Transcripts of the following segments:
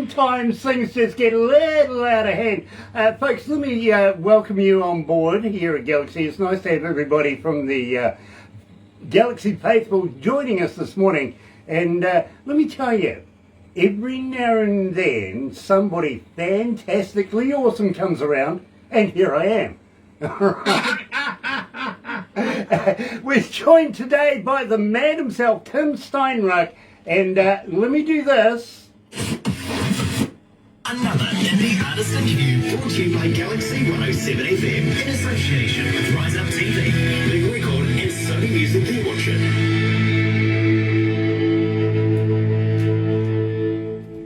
sometimes things just get a little out of hand. Folks, let me welcome you on board here at Galaxy. It's nice to have everybody from the Galaxy faithful joining us this morning. And let me tell you, every now and then somebody fantastically awesome comes around, and here I am. We're joined today by the man himself, Tim Steinruck, and let me do this. Another indie artist interview brought to you by galaxy107fm in association with Rise Up TV, Legal Record and Sony Music The Orchard.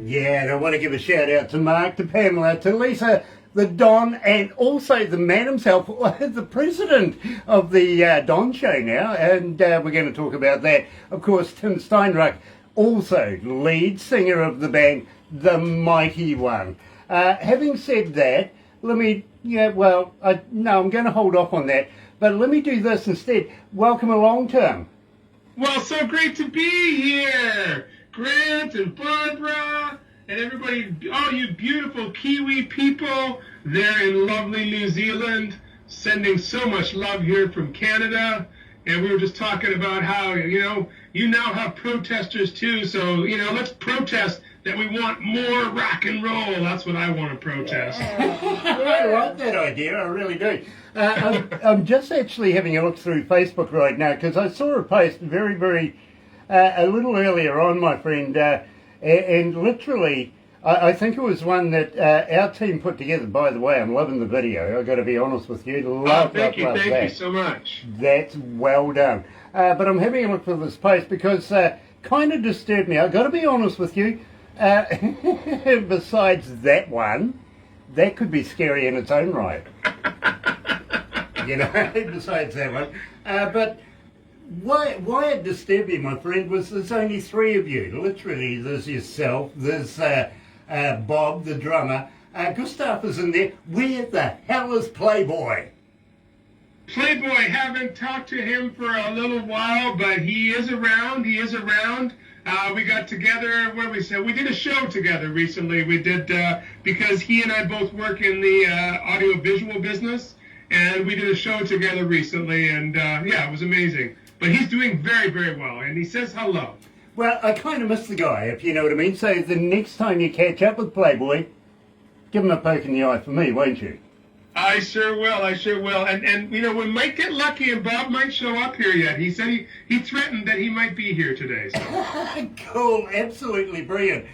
Yeah, and I want to give a shout out to Mark, to Pamela, to Lisa, the Don, and also the man himself, the president of the Don Show now, and we're going to talk about that. Of course, Tim Steinruck, also lead singer of the band, The Mighty One. Having said that, let me, I'm going to hold off on that, but let me do this instead. Welcome along, Tim. Well, so great to be here. Grant and Barbara and everybody, all you beautiful Kiwi people there in lovely New Zealand, sending so much love here from Canada. And we were just talking about how, you now have protesters too, so, let's protest that we want more rock and roll. That's what I want to protest. I like that idea, I really do. I'm just actually having a look through Facebook right now, because I saw a post very, a little earlier on, my friend, and literally, I think it was one that our team put together. By the way, I'm loving the video. I've got to be honest with you. Thank you so much. That's well done. But I'm having a look for this post because kind of disturbed me. I've got to be honest with you. Besides that one, that could be scary in its own right. Besides that one. But why it disturbed me, my friend, was there's only three of you. Literally, there's yourself, there's Bob, the drummer. Gustav is in there. Where the hell is Playboy? Playboy, haven't talked to him for a little while, but he is around. We got together, we did a show together recently. We did, because he and I both work in the audio-visual business, and we did a show together recently, and it was amazing. But he's doing very, very well, and he says hello. Well, I kind of miss the guy, if you know what I mean. So the next time you catch up with Playboy, give him a poke in the eye for me, won't you? I sure will. And we might get lucky and Bob might show up here yet. He said he threatened that he might be here today. So. Cool, absolutely brilliant.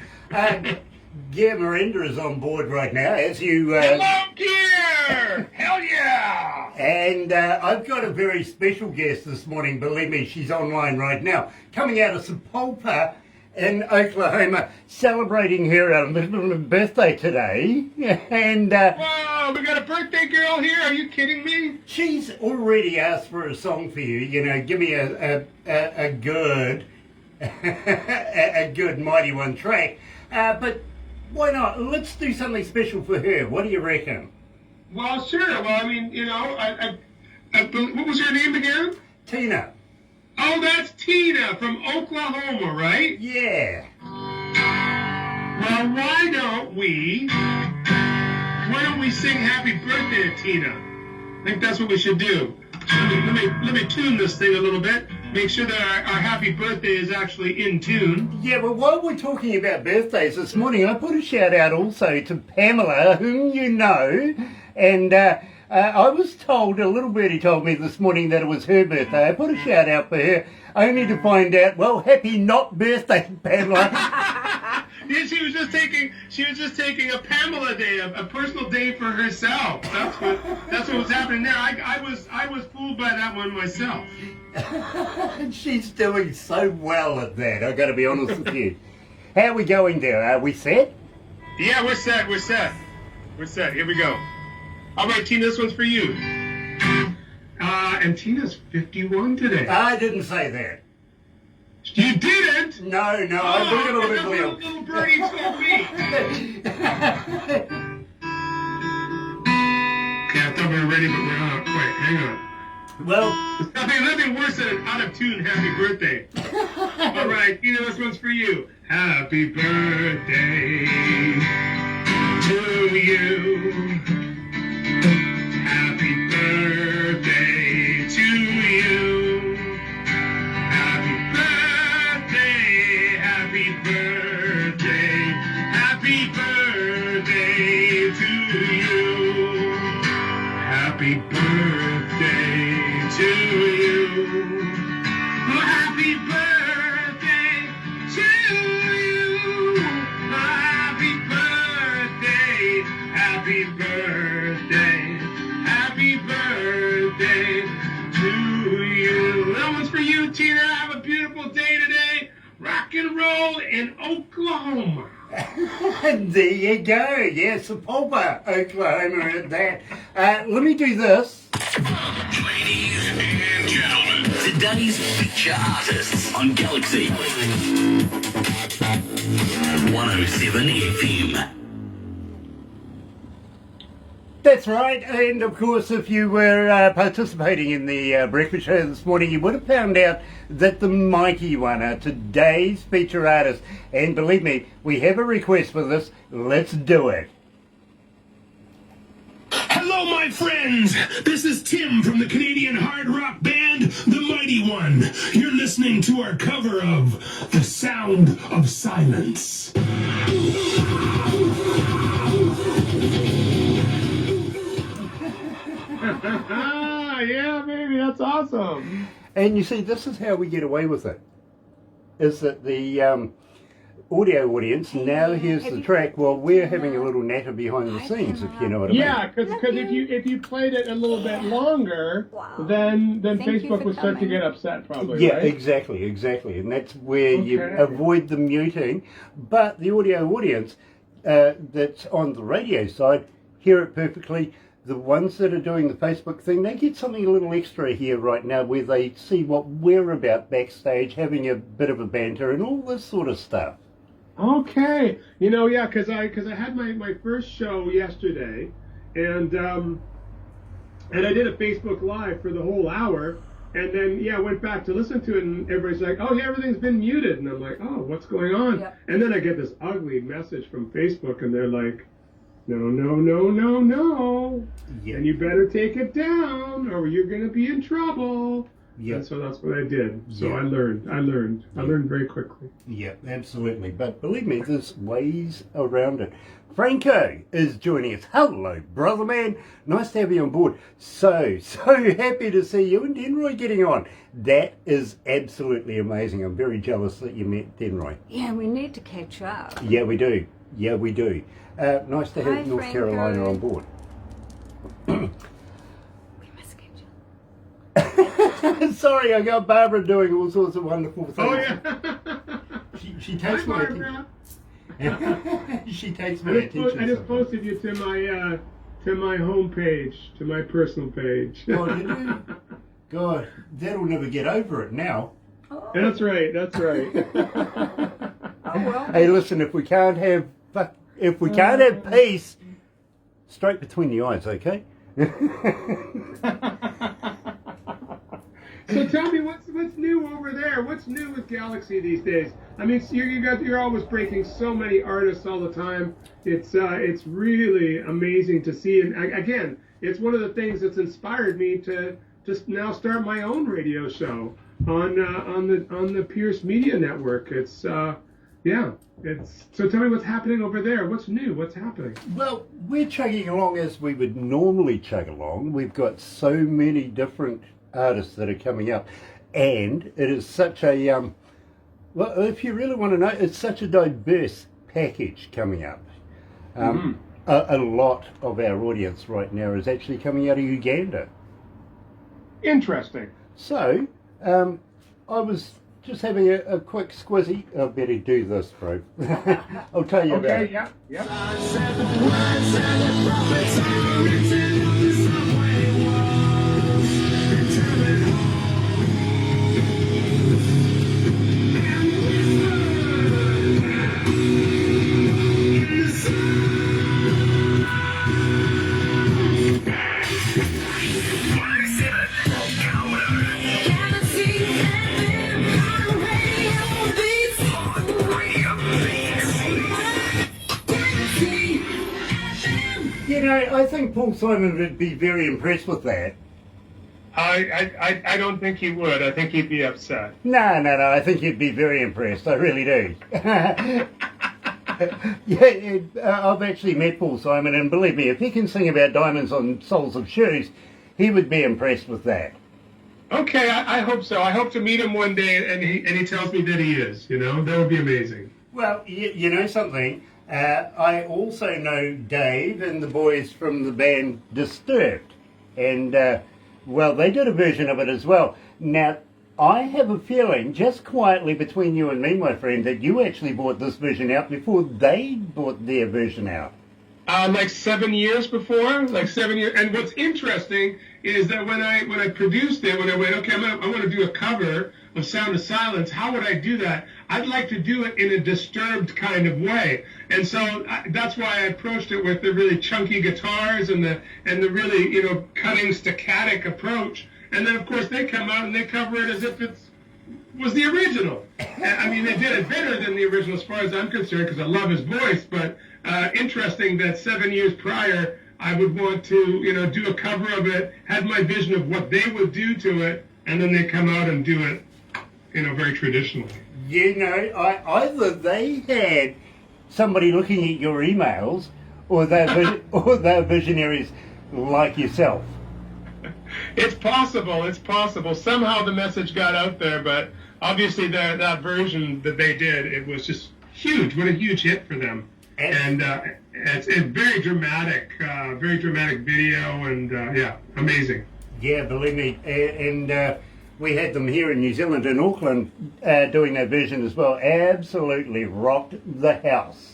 Gear Miranda is on board right now, as you... Hello, Gear! Hell yeah! And I've got a very special guest this morning, believe me, she's online right now, coming out of Sepulpa in Oklahoma, celebrating her birthday today. And whoa, we got a birthday girl here, are you kidding me? She's already asked for a song for you, give me a good, a good Mighty One track. But why not? Let's do something special for her. What do you reckon? Well, sure. Well, I mean, what was her name again? Tina. Oh, that's Tina from Oklahoma, right? Yeah. Well, why don't we sing happy birthday to Tina? I think that's what we should do. Let me tune this thing a little bit. Make sure that our happy birthday is actually in tune. Yeah, but while we're talking about birthdays this morning, I put a shout out also to Pamela, whom you know, and I was told, a little birdie told me this morning that it was her birthday. I put a shout out for her, only to find out, well, happy not birthday, Pamela. Yeah, she was just taking a Pamela day, a personal day for herself. That's what was happening there. I was fooled by that one myself. She's doing so well at that, I've got to be honest with you. How are we going there? Are we set? Yeah, we're set. Here we go. All right, Tina, this one's for you. And Tina's 51 today. I didn't say that. You didn't? No, I'm looking a little little birdie told me. Okay, I thought we were ready, but we're not. Wait, hang on. Well, there's nothing worse than an out of tune happy birthday. All right, Tina, this one's for you. Happy birthday to you. Happy birthday to you. Happy birthday, happy birthday, happy birthday to you. Happy birthday to you. Oh, happy birthday to you. Oh, happy birthday, happy birthday, happy birthday to you. That one's for you, Tina. Have a beautiful day today. Rock and roll in Oklahoma. There you go. Yes, Pulpa, Oklahoma at that. Let me do this. Ladies and gentlemen, today's feature artists on Galaxy 107 FM. That's right, and of course if you were participating in the breakfast show this morning, you would have found out that the mighty one are today's feature artist. And believe me, we have a request for this. Let's do it. Hello, my friends. This is Tim from the Canadian hard rock band, The Mighty One. You're listening to our cover of The Sound of Silence. Yeah, baby, that's awesome. And you see, this is how we get away with it. Is that the audio audience now hears the track while we're having a little natter behind the scenes, if you know what I mean. Yeah, because if you played it a little bit longer, then Facebook would start to get upset, probably. Yeah, right? exactly, and that's where you avoid the muting. But the audio audience that's on the radio side hear it perfectly. The ones that are doing the Facebook thing, they get something a little extra here right now where they see what we're about backstage, having a bit of a banter and all this sort of stuff. Okay. You know, yeah, because I had my first show yesterday, and I did a Facebook Live for the whole hour, and then, yeah, I went back to listen to it, and everybody's like, oh, yeah, everything's been muted. And I'm like, oh, what's going on? Yep. And then I get this ugly message from Facebook, and they're like, no. Yep. And you better take it down or you're going to be in trouble. Yeah. And so that's what I did. So I learned very quickly. Yeah, absolutely. But believe me, there's ways around it. Franco is joining us. Hello, brother man. Nice to have you on board. So happy to see you and Denroy getting on. That is absolutely amazing. I'm very jealous that you met Denroy. Yeah, we need to catch up. Yeah, we do. Nice to have North Franco. Carolina on board. We must catch up. Sorry, I got Barbara doing all sorts of wonderful things. Oh, yeah. She takes my attention. She takes my attention. I just posted you to my home page, to my personal page. Oh, did you? God, that'll never get over it now. Oh. That's right. Oh, well. Hey, listen, if we can't have peace, straight between the eyes, okay? So tell me, what's new over there? What's new with Galaxy these days? I mean, you're always breaking so many artists all the time. It's really amazing to see. And again, it's one of the things that's inspired me to just now start my own radio show on the Pierce Media Network. So tell me what's happening over there. What's new? What's happening? Well, we're chugging along as we would normally chug along. We've got so many different artists that are coming up, and it is such a well, if you really want to know, it's such a diverse package coming up. A lot of our audience right now is actually coming out of Uganda. Interesting. So I was just having a quick squizzy. I better do this, bro. I'll tell you about it. Okay, yeah. Radio know, I think Paul Simon would be very impressed with that. I don't think he would. I think he'd be upset. No, I think he'd be very impressed. I really do. I've actually met Paul Simon, and believe me, if he can sing about diamonds on soles of shoes, he would be impressed with that. Okay, I hope so. I hope to meet him one day, and he tells me that he is. You know, that would be amazing. Well, you know something? I also know Dave and the boys from the band Disturbed, and well, they did a version of it as well. Now, I have a feeling, just quietly between you and me, my friend, that you actually brought this version out before they brought their version out. Like 7 years before, like 7 years. And what's interesting is that when I produced it, when I went, okay, I want to do a cover of Sound of Silence, how would I do that? I'd like to do it in a Disturbed kind of way. And so that's why I approached it with the really chunky guitars and the really, you know, cutting staccatic approach. And then, of course, they come out and they cover it as if it was the original. I mean, they did it better than the original as far as I'm concerned, because I love his voice. But interesting that 7 years prior, I would want to, you know, do a cover of it, had my vision of what they would do to it, and then they come out and do it, you know, very traditionally. You know, either they had somebody looking at your emails, or they're visionaries like yourself. It's possible. It's possible. Somehow the message got out there, but obviously that version that they did, it was just huge. What a huge hit for them. And it's very dramatic video, and yeah, amazing. Yeah, believe me. And we had them here in New Zealand, in Auckland, doing that version as well. Absolutely rocked the house.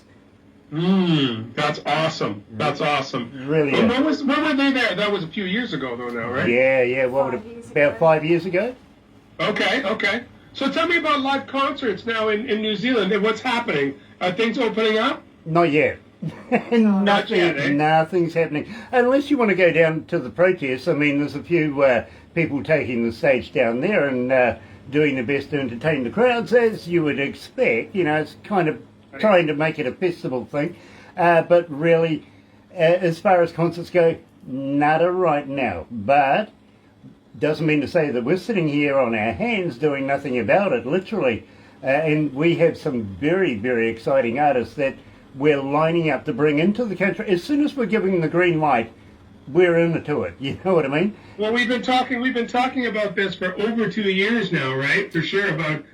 That's awesome. That's awesome. Really. When were they there? That was a few years ago, though, now, right? Yeah. What would it, about 5 years ago? Okay. So tell me about live concerts now in New Zealand and what's happening. Are things opening up? Not yet. Not yet, eh? Nothing's happening. Unless you want to go down to the protests. I mean, there's a few people taking the stage down there and doing their best to entertain the crowds, as you would expect. You know, it's kind of trying to make it a festival thing. But really, as far as concerts go, nada right now. But doesn't mean to say that we're sitting here on our hands doing nothing about it, literally. And we have some very, very exciting artists that we're lining up to bring into the country. As soon as we're giving the green light, we're into it. You know what I mean? Well, we've been talking about this for over 2 years now, right? For sure, about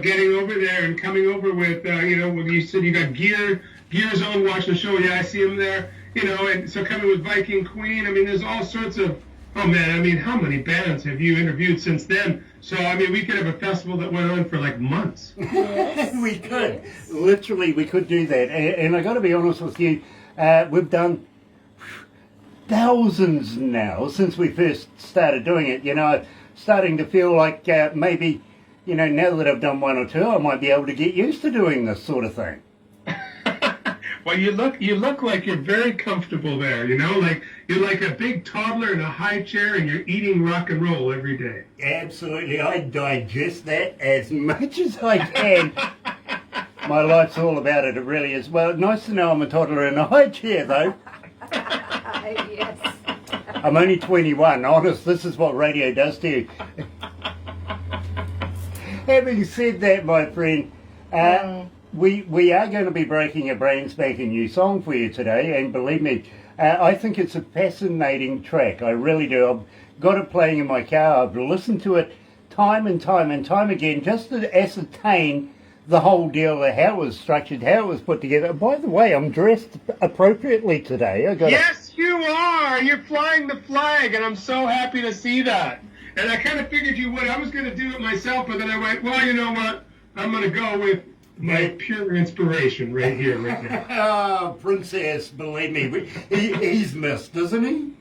getting over there and coming over with, you know, when you said you got Gear's on watching the show. Yeah, I see him there. You know, and so coming with Viking Queen. I mean, there's all sorts of. Oh man, I mean, how many bands have you interviewed since then? So, I mean, we could have a festival that went on for like months. Yes. We could. Yes. Literally, we could do that. And I got to be honest with you, we've done thousands now since we first started doing it. You know, starting to feel like maybe, you know, now that I've done one or two, I might be able to get used to doing this sort of thing. Well, you look like you're very comfortable there, you know, like you're like a big toddler in a high chair and you're eating rock and roll every day. Absolutely. I digest that as much as I can. My life's all about it. It really is. Well, nice to know I'm a toddler in a high chair, though. Yes. I'm only 21. Honest, this is what radio does to you. Having said that, my friend, we are going to be breaking a brand spanking new song for you today, and believe me, I think it's a fascinating track. I really do. I've got it playing in my car. I've listened to it time and time and time again just to ascertain the whole deal, how it was structured, how it was put together. By the way, I'm dressed appropriately today. Yes, you are. You're flying the flag, and I'm so happy to see that. And I kind of figured you would. I was going to do it myself, but then I went, well, you know what? I'm going to go with my pure inspiration right here, right now. Oh, Princess, believe me, he's missed, isn't he?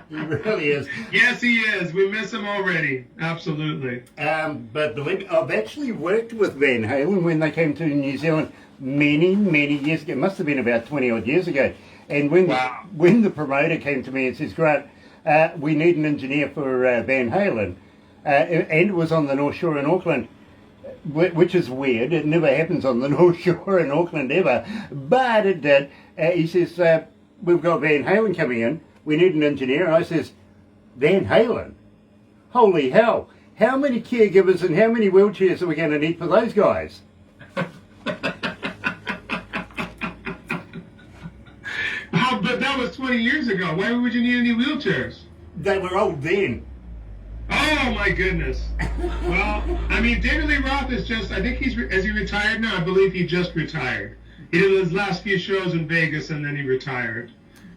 He really is. Yes, he is. We miss him already. Absolutely. But believe me, I've actually worked with Van Halen when they came to New Zealand many, many years ago. It must have been about 20 odd years ago. And when the promoter came to me and says, Grant, we need an engineer for Van Halen, and it was on the North Shore in Auckland, which is weird. It never happens on the North Shore in Auckland ever, but it did. He says, we've got Van Halen coming in. We need an engineer. I says, Van Halen? Holy hell. How many caregivers and how many wheelchairs are we going to need for those guys? But that was 20 years ago. Why would you need any wheelchairs? They were old then. Oh my goodness. Well, I mean, David Lee Roth is just, I think has he retired now? I believe he just retired. He did his last few shows in Vegas and then he retired.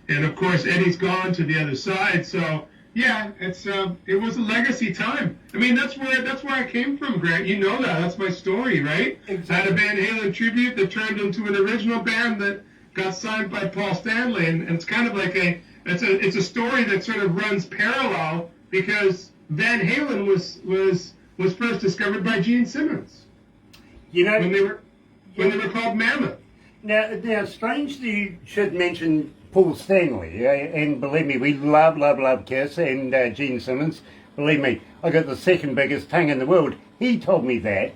And of course, Eddie's gone to the other side. So yeah, it was a legacy time. I mean, that's where I came from, Grant. You know that. That's my story, right? Exactly. I had a Van Halen tribute that turned into an original band that got signed by Paul Stanley, and it's kind of like it's a story that sort of runs parallel because Van Halen was first discovered by Gene Simmons. You know, when they were called Mammoth. Now, strangely, you should mention Paul Stanley, and believe me, we love Kiss and Gene Simmons. Believe me, I got the second biggest tongue in the world. He told me that,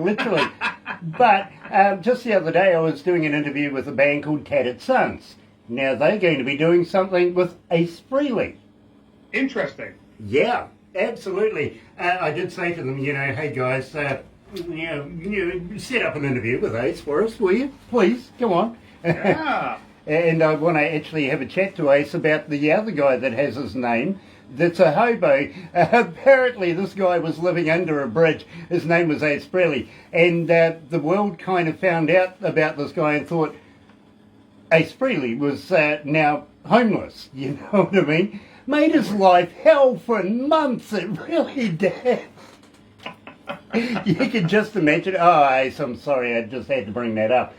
literally. But just the other day, I was doing an interview with a band called Tattered Sons. Now, they're going to be doing something with Ace Frehley. Interesting. Yeah, absolutely. I did say to them, hey guys, set up an interview with Ace for us, will you? Please, come on. Yeah. And I want to actually have a chat to Ace about the other guy that has his name. That's a hobo. Apparently, this guy was living under a bridge. His name was Ace Frehley. And the world kind of found out about this guy and thought Ace Frehley was now homeless. You know what I mean? Made his life hell for months. It really did. You can just imagine. Oh, Ace, I'm sorry. I just had to bring that up.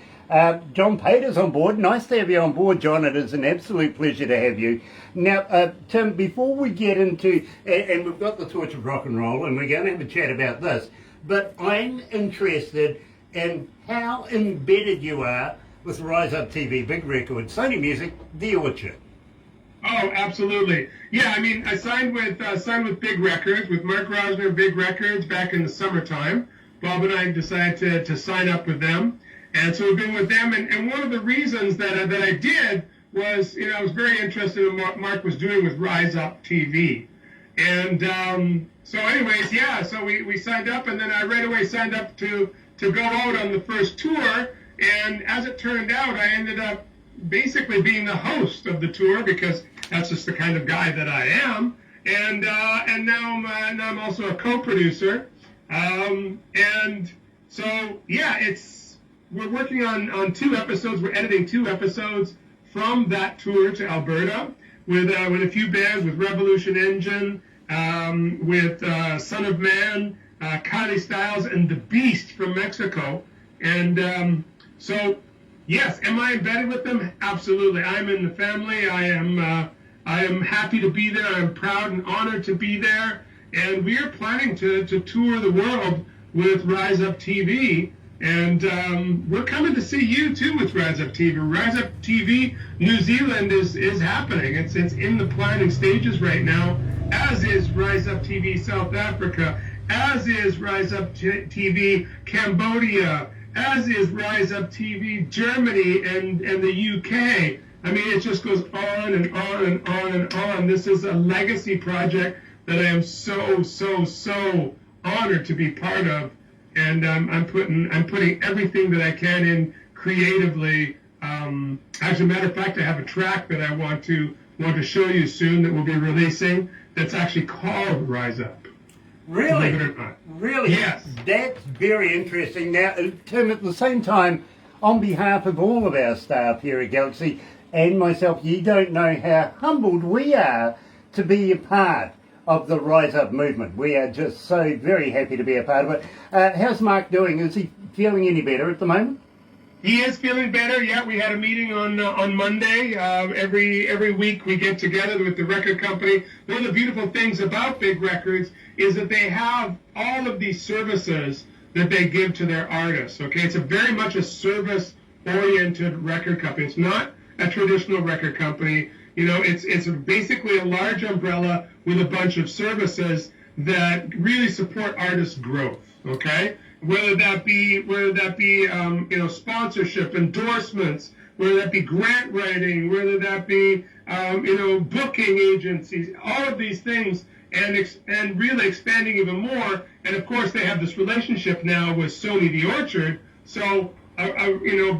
John Pater's on board. Nice to have you on board, John. It is an absolute pleasure to have you. Now, Tim, before we get into, and we've got the torch of rock and roll, and we're going to have a chat about this, but I'm interested in how embedded you are with Rise Up TV, Big Record, Sony Music, The Orchard. Oh, absolutely. Yeah, I mean, I signed with Big Records, with Mark Rosner, Big Records, back in the summertime. Bob and I decided to sign up with them. And so we've been with them, and one of the reasons that I did was, I was very interested in what Mark was doing with Rise Up TV. And so anyways, yeah, so we signed up, and then I right away signed up to go out on the first tour. And as it turned out, I ended up basically being the host of the tour because that's just the kind of guy that I am. And now I'm also a co-producer. And so, yeah, we're working on 2 episodes. We're editing 2 episodes from that tour to Alberta with a few bands, with Revolution Engine, with Son of Man, Kylie Styles, and The Beast from Mexico. And so, yes, am I embedded with them? Absolutely. I'm in the family. I am happy to be there. I'm proud and honored to be there. And we are planning to tour the world with Rise Up TV. And we're coming to see you, too, with Rise Up TV. Rise Up TV New Zealand is happening. It's in the planning stages right now, as is Rise Up TV South Africa, as is Rise Up TV Cambodia, as is Rise Up TV Germany and the UK. I mean, it just goes on and on and on and on. This is a legacy project that I am so honored to be part of. And I'm putting everything that I can in creatively. As a matter of fact, I have a track that I want to show you soon that we'll be releasing. That's actually called Rise Up. Really? Believe it or not. Really? Yes. That's very interesting. Now, Tim, at the same time, on behalf of all of our staff here at Galaxy and myself, you don't know how humbled we are to be a part of the Rise Up movement. We are just so very happy to be a part of it. How's Mark doing? Is he feeling any better at the moment? He is feeling better. Yeah, we had a meeting on Monday. Every week we get together with the record company. One of the beautiful things about Big Records is that they have all of these services that they give to their artists. Okay, it's very much a service-oriented record company. It's not a traditional record company. It's basically a large umbrella with a bunch of services that really support artists' growth. Okay, whether that be sponsorship, endorsements, whether that be grant writing, whether that be booking agencies, all of these things, and really expanding even more. And of course, they have this relationship now with Sony The Orchard. So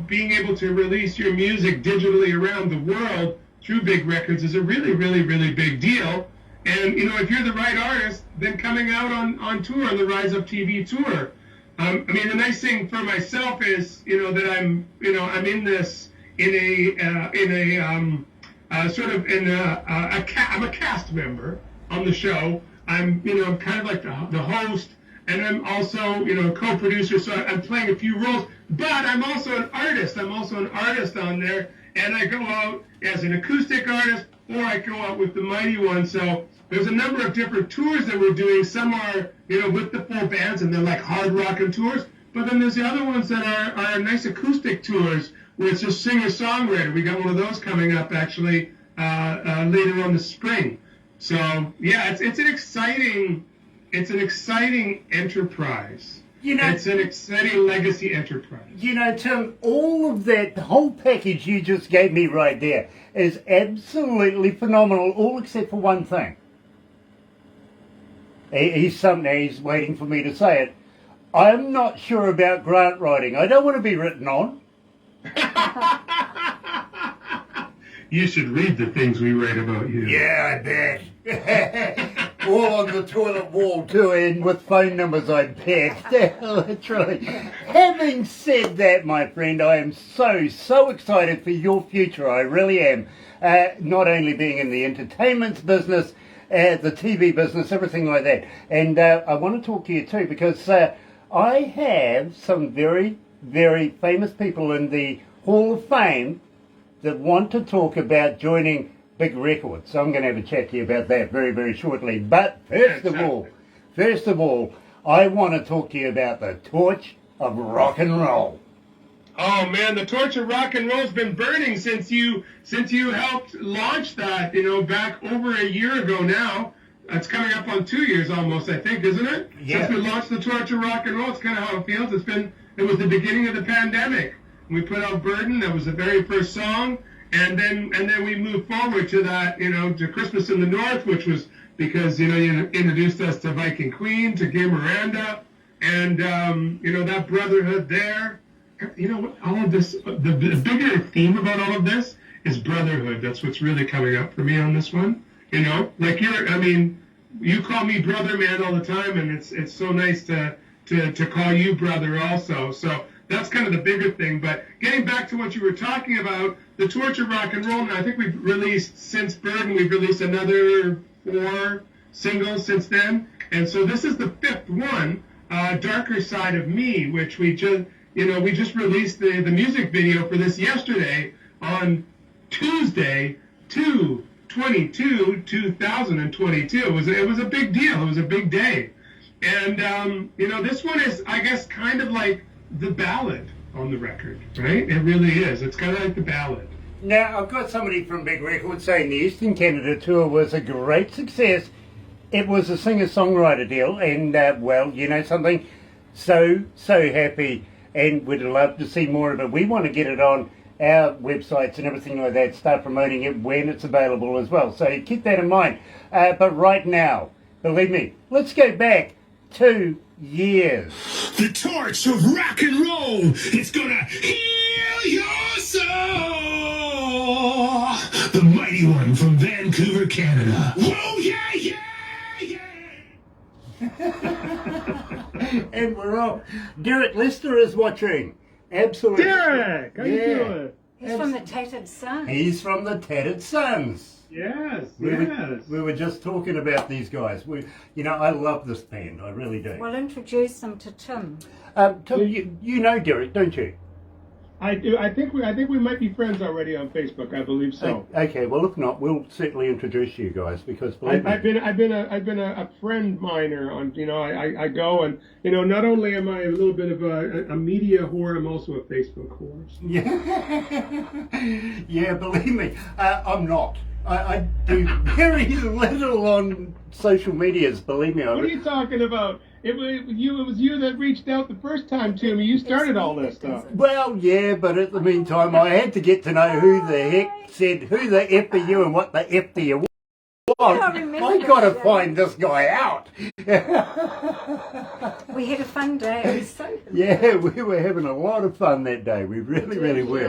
being able to release your music digitally around the world through big records is a really, really, really big deal. And if you're the right artist, then coming out on tour on the Rise Up TV tour. The nice thing for myself is that I'm in this I'm a cast member on the show. I'm kind of like the host, and I'm also a co-producer. So I'm playing a few roles, but I'm also an artist. I'm also an artist on there, and I go out as an acoustic artist, or I go out with the Mighty One. So there's a number of different tours that we're doing. Some are with the full bands, and they're like hard rockin' tours. But then there's the other ones that are nice acoustic tours where it's just singer-songwriter. We got one of those coming up actually later on this spring. So yeah, it's an exciting enterprise. It's an exciting legacy enterprise. Tim, all of that, the whole package you just gave me right there is absolutely phenomenal, all except for one thing. He's waiting for me to say it. I'm not sure about grant writing. I don't want to be written on. You should read the things we write about you. Yeah, I bet. All on the toilet wall too, and with phone numbers, I bet. Literally. Having said that, my friend, I am so excited for your future. I really am. Not only being in the entertainment business, the TV business, everything like that. And I want to talk to you too, because I have some very, very famous people in the Hall of Fame that want to talk about joining big records. So I'm going to have a chat to you about that very, very shortly. But first of all, I want to talk to you about the torch of rock and roll. Oh man, the torch of rock and roll's been burning since you helped launch that, back over a year ago now. It's coming up on 2 years almost, I think, isn't it? Yeah. Since we launched the torch of rock and roll, it's kind of how it feels. It was the beginning of the pandemic. We put out Burden, that was the very first song, and then we moved forward to that, to Christmas in the North, which was because, you introduced us to Viking Queen, to Gay Miranda, and, that brotherhood there. All of this, the bigger theme about all of this is brotherhood. That's what's really coming up for me on this one. You call me brother, man, all the time, and it's so nice to call you brother also. So that's kind of the bigger thing. But getting back to what you were talking about, the torch of rock and roll, now I think we've released, since Burden, we've released another 4 singles since then. And so this is the 5th one, Darker Side of Me, which we just released the music video for this yesterday on Tuesday, 2/22/2022. It was a big deal. It was a big day. And, this one is, I guess, kind of like the ballad on the record, right? It really is. It's kind of like the ballad. Now, I've got somebody from Big Records saying the Eastern Canada tour was a great success. It was a singer-songwriter deal, and, something, so happy, and we'd love to see more of it. We want to get it on our websites and everything like that, start promoting it when it's available as well. So keep that in mind. But right now, believe me, let's go back 2 years. The torch of rock and roll, it's gonna heal your soul. The Mighty One from Vancouver, Canada. Whoa, yeah, yeah, yeah. And we're off. Derek Lester is watching. Absolutely. Derek, how you doing? He's from the Tattered Sun. He's from the Tattered Sons. Yes, We were just talking about these guys. I love this band. I really do. We'll introduce them to Tim. Tim, you know Derek, don't you? I do. I think we might be friends already on Facebook. I believe so. Okay. Well, if not, we'll certainly introduce you guys because believe me, I've been a friend miner on. I go and not only am I a little bit of a media whore, I'm also a Facebook whore. So. Yeah. Yeah. Believe me, I'm not. I do very little on social medias. Believe me. What are you talking about? It was you that reached out the first time to me. You started all this stuff. Well, yeah, but at the meantime, I had to get to know who the heck said who the F are you and what the F do you want. I got to find this guy out. We had a fun day. It was so Yeah, we were having a lot of fun that day. We really were.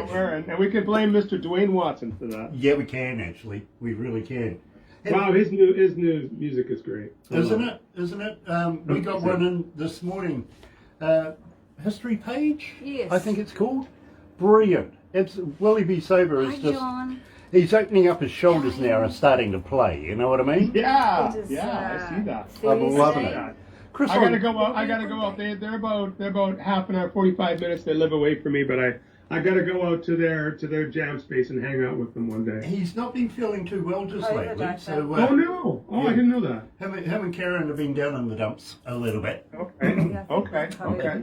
And we could blame Mr. Dwayne Watson for that. Yeah, we can actually. We really can. Wow, his new music is great. Isn't it? We got one in this morning. History Page? Yes. I think it's called. Brilliant. It's Willie B. Sober is Hi, just... John. He's opening up his shoulders now and starting to play, you know what I mean? Yeah, It is, I see that. I'm loving Thursday. it. Chris, I gotta go out. They're about half an hour, 45 minutes. They live away from me, but I gotta go out to their jam space and hang out with them one day. He's not been feeling too well just Oh, lately, that's so Oh no! Oh, yeah. I didn't know that. him and Karen have been down in the dumps a little bit. Okay.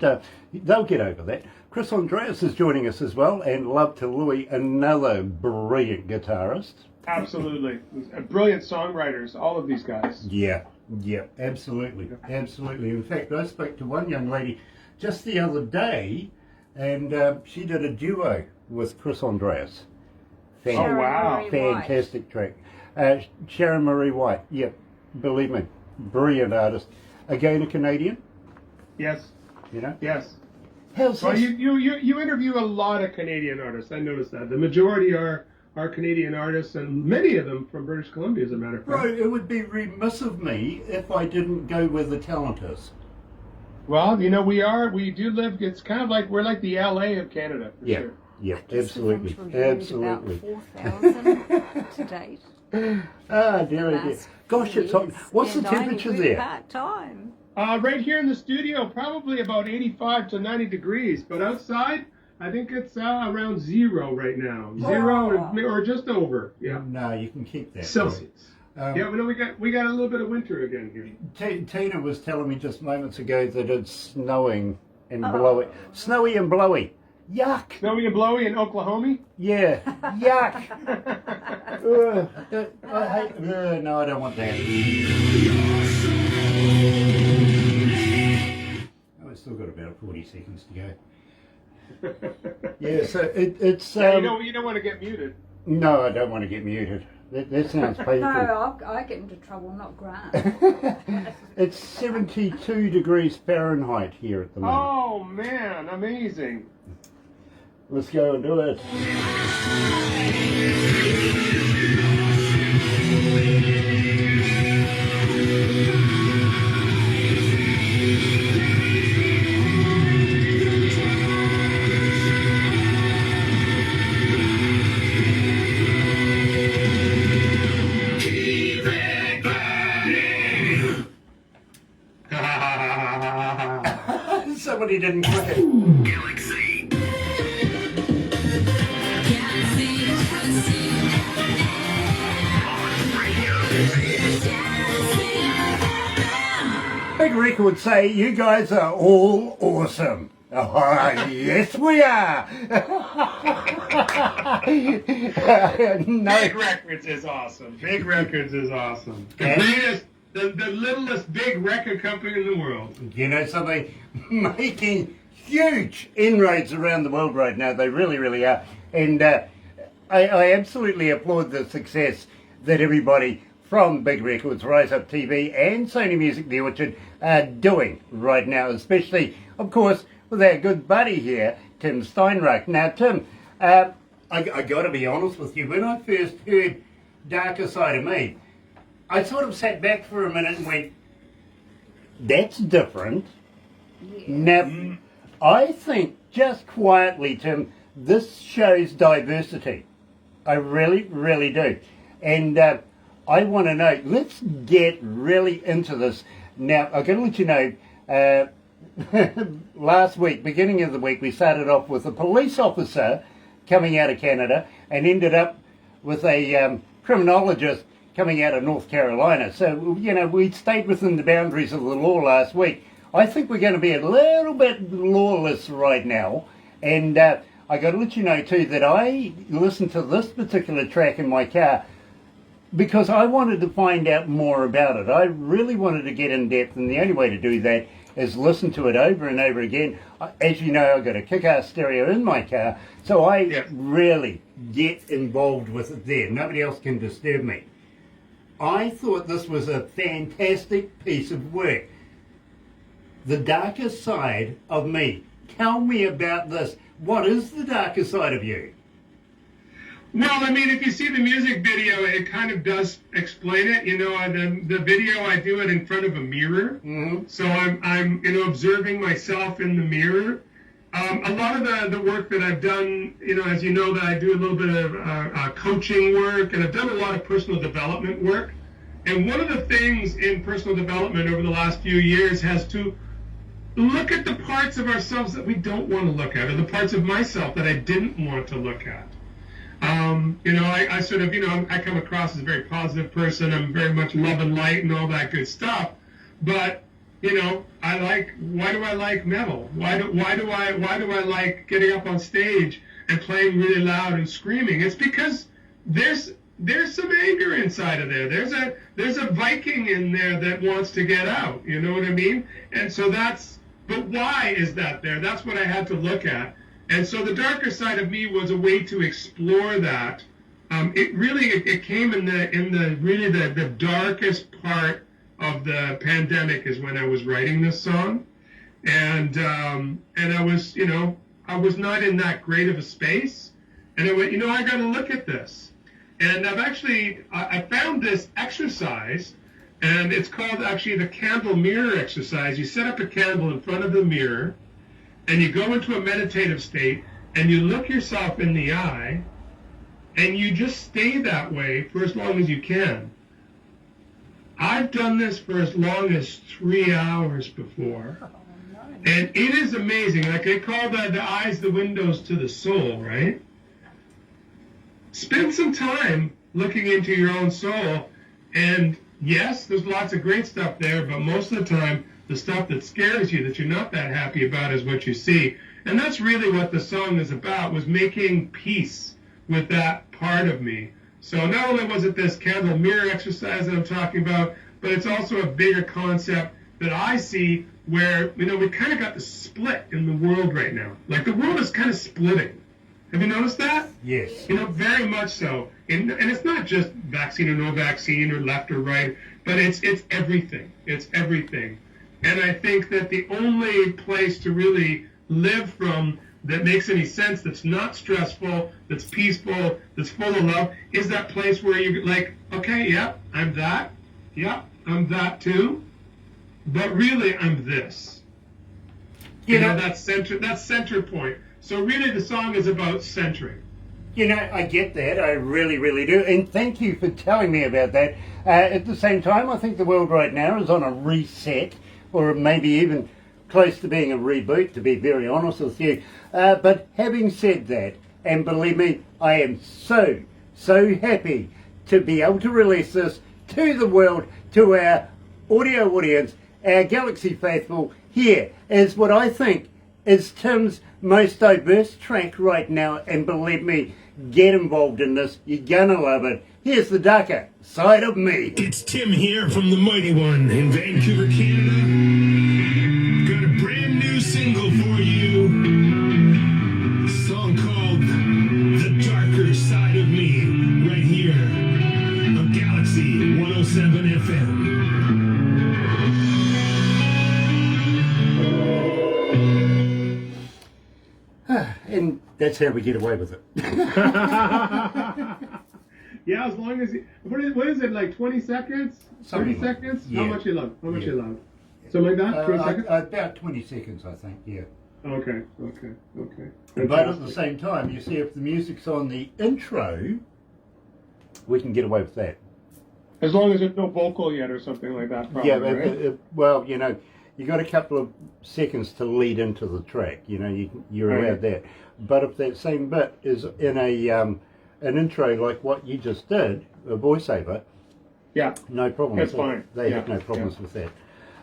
But they'll get over that. Chris Andreas is joining us as well, and love to Louis, another brilliant guitarist. Absolutely, brilliant songwriters. All of these guys. Yeah, absolutely. In fact, I spoke to one young lady just the other day, and she did a duo with Chris Andreas. Oh wow! Fantastic track. Sharon Marie White. Yep, believe me, brilliant artist. Again, a Canadian. Yes. You know. Yes. How's Well, this? you interview a lot of Canadian artists. I noticed that the majority are Canadian artists, and many of them from British Columbia, as a matter of fact. Bro, it would be remiss of me if I didn't go where the talent is. Well, we do live. It's kind of like we're like the LA of Canada, for sure. Yeah, Guess we've absolutely. interviewed about 4,000 to date. Ah, dear. Last Gosh, few it's hot. years. What's the And I only temperature work there? Part-time. Right here in the studio, probably about 85 to 90 degrees, but outside, I think it's around 0 right now. 0 or just over. Yeah. No, you can keep that. Celsius. Um, Yeah, we got a little bit of winter again here. Tina was telling me just moments ago that it's snowing and blowy. Snowy and blowy. Yuck. Snowy and blowy in Oklahoma. Yeah. Yuck. I hate. No, I don't want that. Oh, we've still got about 40 seconds to go. Yeah, so it's. Yeah, you don't want to get muted. No, I don't want to get muted. That sounds painful. No, I get into trouble, not Grant. It's 72 degrees Fahrenheit here at the moment. Oh man, amazing. Let's go and do it. Somebody didn't click it. Galaxy. Big Rick would say, you guys are all awesome. Oh, yes, we are. No. Big Records is awesome. Big Records is awesome. The And- greatest, the littlest big record company in the world. You know something? Making huge inroads around the world right now. They really are. And I absolutely applaud the success that everybody from Big Records, Rise Up TV and Sony Music The Orchard are doing right now, especially, of course, with our good buddy here, Tim Steinruck. Now, Tim, I got to be honest with you. When I first heard Darker Side of Me, I sort of sat back for a minute and went, that's different. Now, I think just quietly, Tim, this shows diversity. I really do. And I want to know, let's get really into this. Now, I've got to let you know, last week, beginning of the week, we started off with a police officer coming out of Canada and ended up with a criminologist coming out of North Carolina. So, you know, we stayed within the boundaries of the law last week. I think we're going to be a little bit lawless right now. And I got to let you know, too, that I listened to this particular track in my car because I wanted to find out more about it. I really wanted to get in depth, and the only way to do that is listen to it over and over again. As you know, I've got a kick-ass stereo in my car, so I really get involved with it there. Nobody else can disturb me. I thought this was a fantastic piece of work. The darker side of me. Tell me about this. What is the darker side of you? Well, I mean, if you see the music video, it kind of does explain it. You know, the video, I do it in front of a mirror. Mm-hmm. So I'm observing myself in the mirror. A lot of the work that I've done, as you know, that I do a little bit of coaching work, and I've done a lot of personal development work. And one of the things in personal development over the last few years has to look at the parts of ourselves that we don't want to look at, or the parts of myself that I didn't want to look at. I sort of, I come across as a very positive person. I'm very much love and light and all that good stuff. But, why do I like metal? Why do I like getting up on stage and playing really loud and screaming? It's because there's some anger inside of there. There's a Viking in there that wants to get out. You know what I mean? And so but why is that there? That's what I had to look at. And so the darker side of me was a way to explore that. It came in the darkest part of the pandemic is when I was writing this song, and I was I was not in that great of a space, and I went, I got to look at this, and I found this exercise, and it's called actually the candle mirror exercise. You set up a candle in front of the mirror, and you go into a meditative state, and you look yourself in the eye, and you just stay that way for as long as you can. I've done this for as long as 3 hours before, and it is amazing. Like they call the eyes the windows to the soul, right? Spend some time looking into your own soul, and yes, there's lots of great stuff there, but most of the time, the stuff that scares you, that you're not that happy about, is what you see. And that's really what the song is about, was making peace with that part of me. So not only was it this candle mirror exercise that I'm talking about, but it's also a bigger concept that I see where, we kind of got the split in the world right now. Like the world is kind of splitting. Have you noticed that? Yes. Very much so. And it's not just vaccine or no vaccine or left or right, but it's everything. It's everything. And I think that the only place to really live from that makes any sense, that's not stressful, that's peaceful, that's full of love, is that place where you're like, okay, yeah, I'm that. Yeah, I'm that too. But really, I'm this. That center point. So really, the song is about centering. I get that. I really, really do. And thank you for telling me about that. At the same time, I think the world right now is on a reset, or maybe even close to being a reboot, to be very honest with you. But having said that, and believe me, I am so happy to be able to release this to the world, to our audio audience, our Galaxy faithful. Here is what I think is Tim's most diverse track right now, and believe me, get involved in this. You're gonna love it. Here's the darker side of me. It's Tim here from the Mighty One in Vancouver, Canada. Got a brand new single for you. A song called The Darker Side of Me, right here on Galaxy 107 FM. And that's how we get away with it. Yeah, as long as what is it, like 20 seconds? 30 seconds? Yeah. How much you allowed? Something like that? 20 seconds? About 20 seconds, I think, yeah. Okay. But at the same time, you see, if the music's on the intro, we can get away with that. As long as there's no vocal yet or something like that, probably, right? Well, you got a couple of seconds to lead into the track. You're allowed that. But if that same bit is in an intro like what you just did, a voiceover, yeah, no problem. That's fine. They have no problems with that.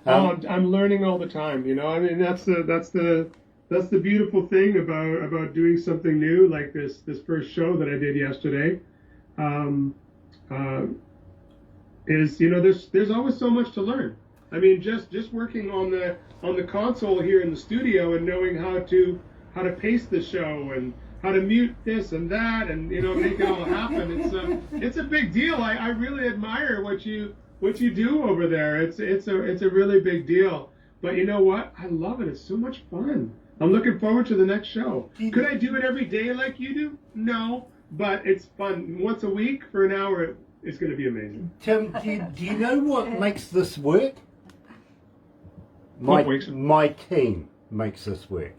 I'm learning all the time. I mean, that's the beautiful thing about doing something new, like this first show that I did yesterday. Is there's always so much to learn. I mean, just working on the console here in the studio and knowing how to pace the show and how to mute this and that and make it all happen. It's a big deal. I really admire what you do over there. It's a really big deal. But you know what? I love it. It's so much fun. I'm looking forward to the next show. Could I do it every day like you do? No, but it's fun. Once a week for an hour, it's going to be amazing. Tim, do you know what makes this work? What makes it? My team makes this work.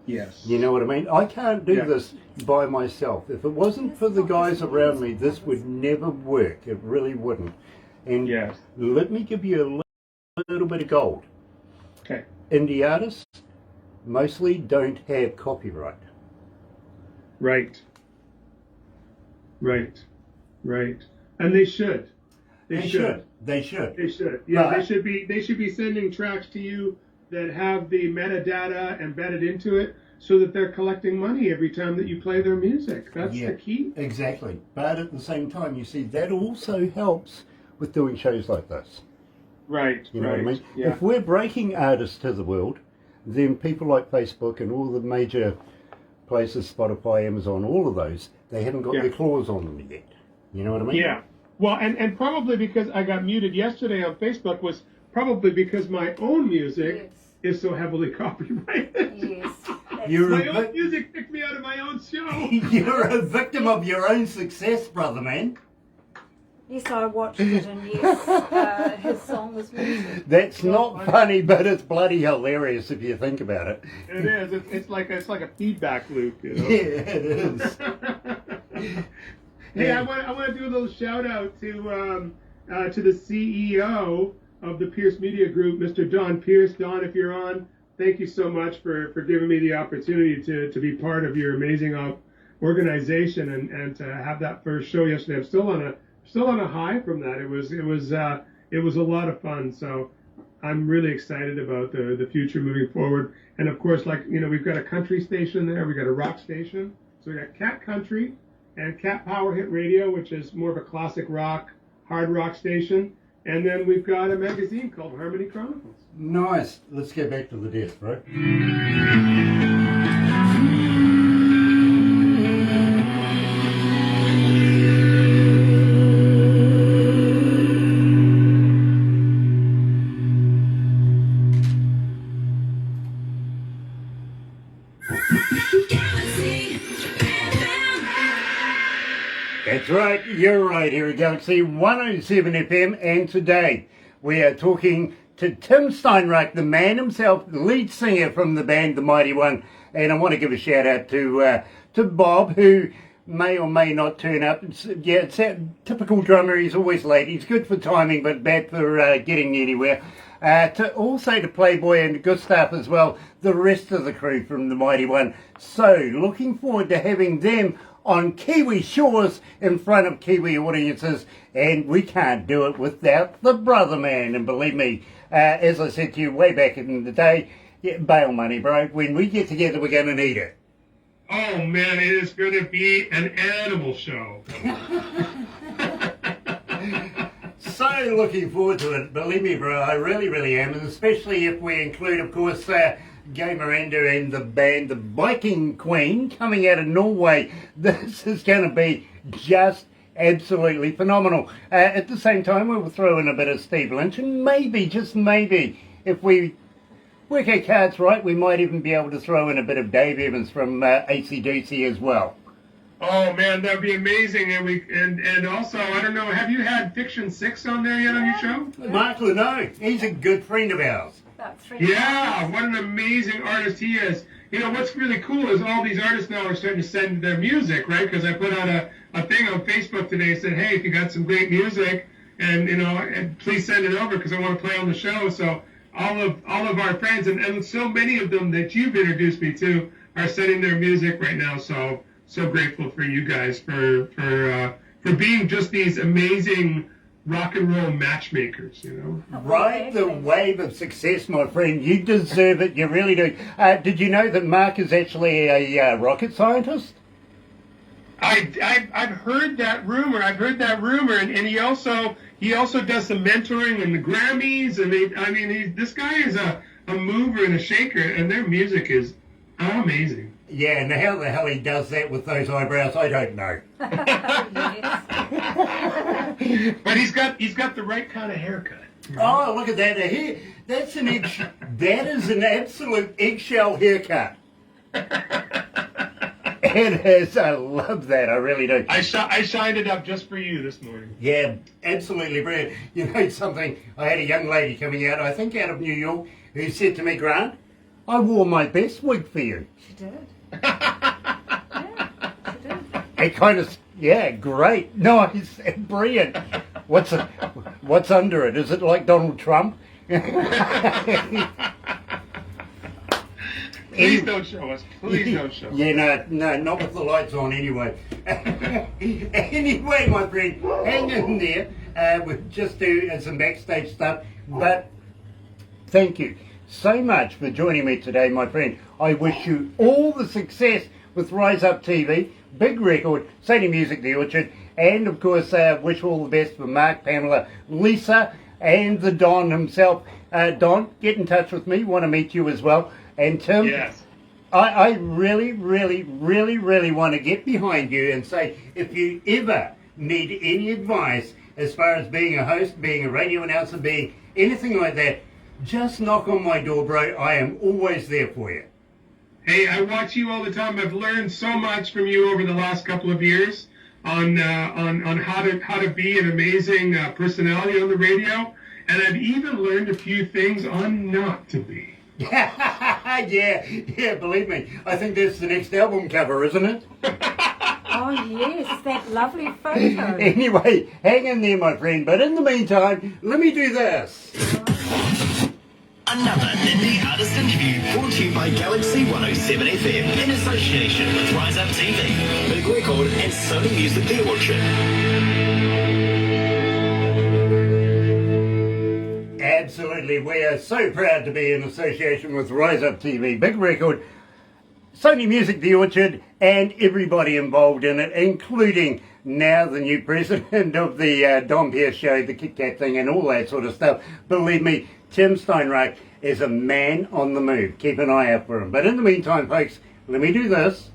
Yes. You know what I mean? I can't do Yeah. this by myself. If it wasn't for the guys around me, this would never work. It really wouldn't. And Yes. let me give you a little bit of gold. Okay. Indie artists mostly don't have copyright. Right. Right. Right. And they should. They should. They should. They should. Yeah, But- they should be sending tracks to you that have the metadata embedded into it so that they're collecting money every time that you play their music. That's Yeah. the key. Exactly. But at the same time, you see, that also helps with doing shows like this. Right. You know what I mean? Yeah. If we're breaking artists to the world, then people like Facebook and all the major places, Spotify, Amazon, all of those, they haven't got Yeah. their claws on them yet. You know what I mean? Yeah. Well, and probably because I got muted yesterday on Facebook was probably because my own music is so heavily copyrighted. Yes. You're My a, own music picked me out of my own show. you're a victim of your own success, brother man. Yes, I watched it, and yes, his song was music. That's not funny, but it's bloody hilarious if you think about it. It is. It's like a feedback loop. You know? Yeah, it is. Hey, I want to do a little shout out to the CEO of the Pierce Media Group, Mr. Don Pierce. Don, if you're on, thank you so much for giving me the opportunity to be part of your amazing organization and to have that first show yesterday. I'm still on a high from that. It was a lot of fun. So I'm really excited about the future moving forward. And of course, we've got a country station there, we've got a rock station. So we got Cat Country and Cat Power Hit Radio, which is more of a classic rock, hard rock station. And then we've got a magazine called Harmony Chronicles. Nice. Let's get back to the desk, bro. That's right, you're right here at Galaxy 107 FM, and today we are talking to Tim Steinreich, the man himself, the lead singer from the band The Mighty One, and I want to give a shout out to Bob, who may or may not turn up. It's that typical drummer, he's always late, he's good for timing but bad for getting anywhere. Also to Playboy and Gustav as well, the rest of the crew from The Mighty One. So, looking forward to having them on Kiwi shores in front of Kiwi audiences, and we can't do it without the brother man. And believe me, as I said to you way back in the day, bail money, bro. When we get together, we're going to need it. Oh man, it is going to be an animal show. So looking forward to it. Believe me, bro, I really, really am, and especially if we include, of course, Gay Miranda and the band, the Viking Queen, coming out of Norway. This is going to be just absolutely phenomenal. At the same time, we will throw in a bit of Steve Lynch, and maybe, just maybe, if we work our cards right, we might even be able to throw in a bit of Dave Evans from AC/DC as well. Oh man, that'd be amazing. And also, I don't know, have you had Fiction 6 on there yet on your show? Mark Leno, he's a good friend of ours. About 3 Yeah, what an amazing artist he is. You know, what's really cool is all these artists now are starting to send their music, right? Because I put out a thing on Facebook today and said, hey, if you got some great music, and please send it over because I want to play on the show. So all of our friends and so many of them that you've introduced me to are sending their music right now. So grateful for you guys for being just these amazing rock and roll matchmakers, you know. Ride the wave of success, my friend. You deserve it. You really do. Did you know that Mark is actually a rocket scientist? I've heard that rumor. And he also he also does some mentoring in the Grammys, and this guy is a mover and a shaker, and their music is amazing. Yeah, and how the hell he does that with those eyebrows, I don't know. But he's got the right kind of haircut. Oh, look at that. That is an absolute eggshell haircut. It is. I love that. I really do. I shined it up just for you this morning. Yeah, absolutely brilliant. You know something? I had a young lady coming out, I think out of New York, who said to me, Grant, I wore my best wig for you. She did. Yeah, she did. It kind of, yeah, great. Nice. Brilliant. What's under it? Is it like Donald Trump? Please don't show us. Please don't show us. Yeah, no, not with the lights on anyway. Anyway, my friend, hang in there. We'll just do some backstage stuff. But thank you so much for joining me today, my friend. I wish you all the success with Rise Up TV, Big Record, Sony Music, The Orchard, and of course, wish all the best for Mark, Pamela, Lisa, and the Don himself. Don, get in touch with me. Want to meet you as well. And Tim, Yes. I really, really, really, really want to get behind you and say, if you ever need any advice as far as being a host, being a radio announcer, being anything like that, just knock on my door, bro. I am always there for you. Hey, I watch you all the time. I've learned so much from you over the last couple of years on how to be an amazing personality on the radio, and I've even learned a few things on not to be. yeah, believe me. I think that's the next album cover, isn't it? Oh yes, that lovely photo. Anyway, hang in there, my friend. But in the meantime, let me do this. Another indie artist interview brought to you by galaxy107fm in association with Rise Up TV, Big Record and Sony Music The Orchard. Absolutely, we are so proud to be in association with Rise Up TV, Big Record, Sony Music, The Orchard, and everybody involved in it, including now the new president of the Don Pierce show, the Kit Kat thing, and all that sort of stuff. Believe me, Tim Steinreich is a man on the move. Keep an eye out for him. But in the meantime, folks, let me do this.